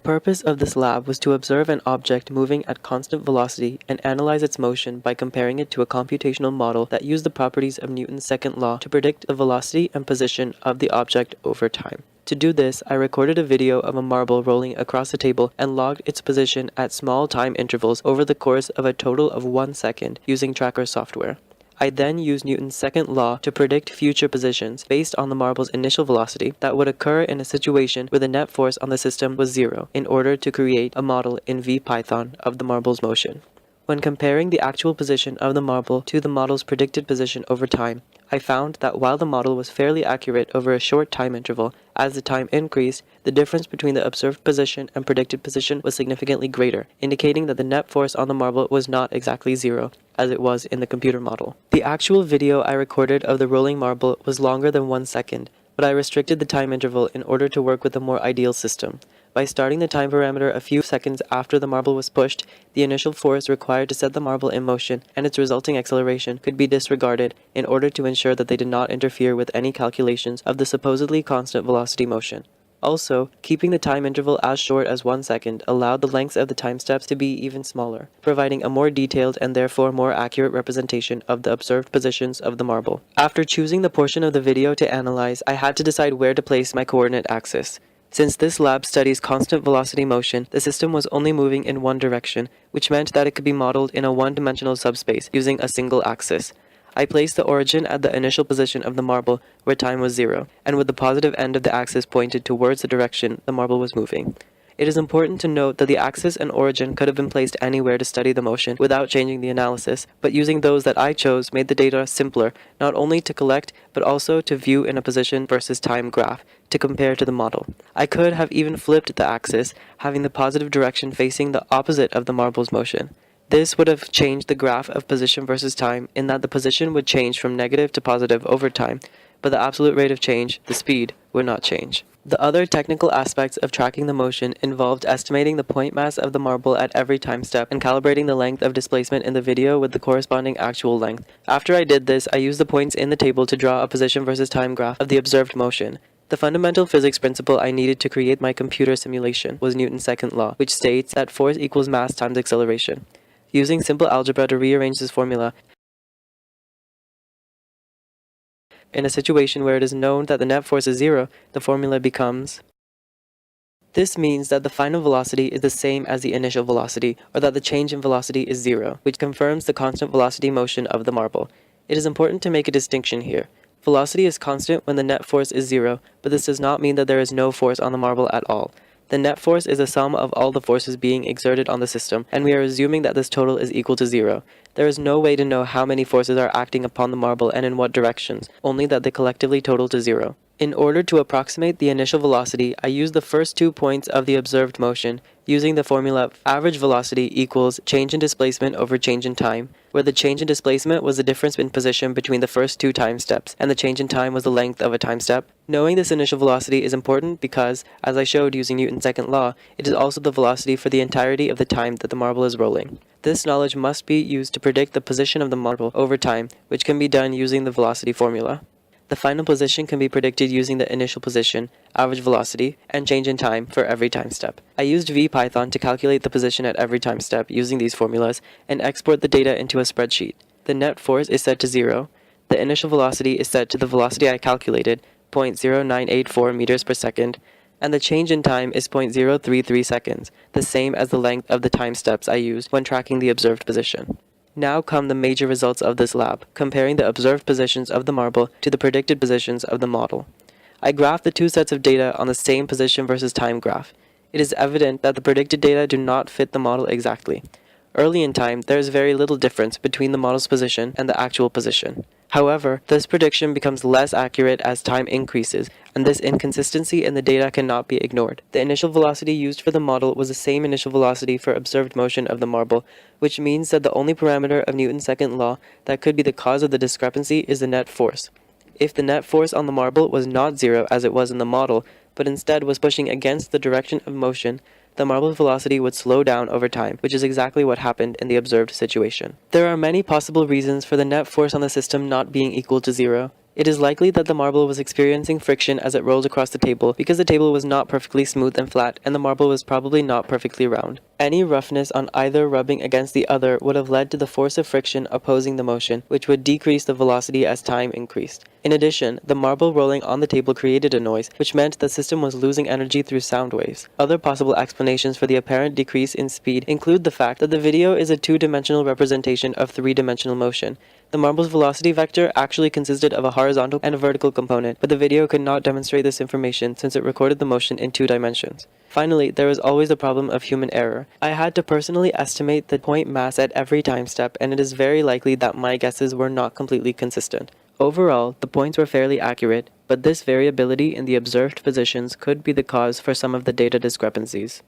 purpose of this lab was to observe an object moving at constant velocity and analyze its motion by comparing it to a computational model that used the properties of Newton's second law to predict the velocity and position of the object over time. To do this, I recorded a video of a marble rolling across a table and logged its position at small time intervals over the course of a total of 1 second using tracker software. I then used Newton's second law to predict future positions based on the marble's initial velocity that would occur in a situation where the net force on the system was zero in order to create a model in VPython of the marble's motion. When comparing the actual position of the marble to the model's predicted position over time, I found that while the model was fairly accurate over a short time interval, as the time increased, the difference between the observed position and predicted position was significantly greater, indicating that the net force on the marble was not exactly zero, as it was in the computer model. The actual video I recorded of the rolling marble was longer than 1 second, but I restricted the time interval in order to work with a more ideal system. By starting the time parameter a few seconds after the marble was pushed, the initial force required to set the marble in motion and its resulting acceleration could be disregarded in order to ensure that they did not interfere with any calculations of the supposedly constant velocity motion. Also, keeping the time interval as short as 1 second allowed the lengths of the time steps to be even smaller, providing a more detailed and therefore more accurate representation of the observed positions of the marble. After choosing the portion of the video to analyze, I had to decide where to place my coordinate axis. Since this lab studies constant velocity motion, the system was only moving in one direction, which meant that it could be modeled in a one-dimensional subspace using a single axis. I placed the origin at the initial position of the marble, where time was zero, and with the positive end of the axis pointed towards the direction the marble was moving. It is important to note that the axis and origin could have been placed anywhere to study the motion without changing the analysis, but using those that I chose made the data simpler, not only to collect, but also to view in a position versus time graph, to compare to the model. I could have even flipped the axis, having the positive direction facing the opposite of the marble's motion. This would have changed the graph of position versus time in that the position would change from negative to positive over time, but the absolute rate of change, the speed, would not change. The other technical aspects of tracking the motion involved estimating the point mass of the marble at every time step and calibrating the length of displacement in the video with the corresponding actual length. After I did this, I used the points in the table to draw a position versus time graph of the observed motion. The fundamental physics principle I needed to create my computer simulation was Newton's second law, which states that force equals mass times acceleration. Using simple algebra to rearrange this formula, in a situation where it is known that the net force is zero, the formula becomes. This means that the final velocity is the same as the initial velocity, or that the change in velocity is zero, which confirms the constant velocity motion of the marble. It is important to make a distinction here. Velocity is constant when the net force is zero, but this does not mean that there is no force on the marble at all. The net force is the sum of all the forces being exerted on the system, and we are assuming that this total is equal to zero. There is no way to know how many forces are acting upon the marble and in what directions, only that they collectively total to zero. In order to approximate the initial velocity, I used the first 2 points of the observed motion, using the formula average velocity equals change in displacement over change in time, where the change in displacement was the difference in position between the first 2 time steps, and the change in time was the length of a time step. Knowing this initial velocity is important because, as I showed using Newton's second law, it is also the velocity for the entirety of the time that the marble is rolling. This knowledge must be used to predict the position of the marble over time, which can be done using the velocity formula. The final position can be predicted using the initial position, average velocity, and change in time for every time step. I used VPython to calculate the position at every time step using these formulas and export the data into a spreadsheet. The net force is set to zero. The initial velocity is set to the velocity I calculated, 0.0984 meters per second, and the change in time is 0.033 seconds, the same as the length of the time steps I used when tracking the observed position. Now come the major results of this lab, comparing the observed positions of the marble to the predicted positions of the model. I graphed the 2 sets of data on the same position versus time graph. It is evident that the predicted data do not fit the model exactly. Early in time, there is very little difference between the model's position and the actual position. However, this prediction becomes less accurate as time increases, and this inconsistency in the data cannot be ignored. The initial velocity used for the model was the same initial velocity for observed motion of the marble, which means that the only parameter of Newton's second law that could be the cause of the discrepancy is the net force. If the net force on the marble was not zero as it was in the model, but instead was pushing against the direction of motion, the marble's velocity would slow down over time, which is exactly what happened in the observed situation. There are many possible reasons for the net force on the system not being equal to zero. It is likely that the marble was experiencing friction as it rolled across the table because the table was not perfectly smooth and flat, and the marble was probably not perfectly round. Any roughness on either rubbing against the other would have led to the force of friction opposing the motion, which would decrease the velocity as time increased. In addition, the marble rolling on the table created a noise, which meant the system was losing energy through sound waves. Other possible explanations for the apparent decrease in speed include the fact that the video is a two-dimensional representation of three-dimensional motion. The marble's velocity vector actually consisted of a horizontal and a vertical component, but the video could not demonstrate this information since it recorded the motion in 2 dimensions. Finally, there is always the problem of human error. I had to personally estimate the point mass at every time step, and it is very likely that my guesses were not completely consistent. Overall, the points were fairly accurate, but this variability in the observed positions could be the cause for some of the data discrepancies.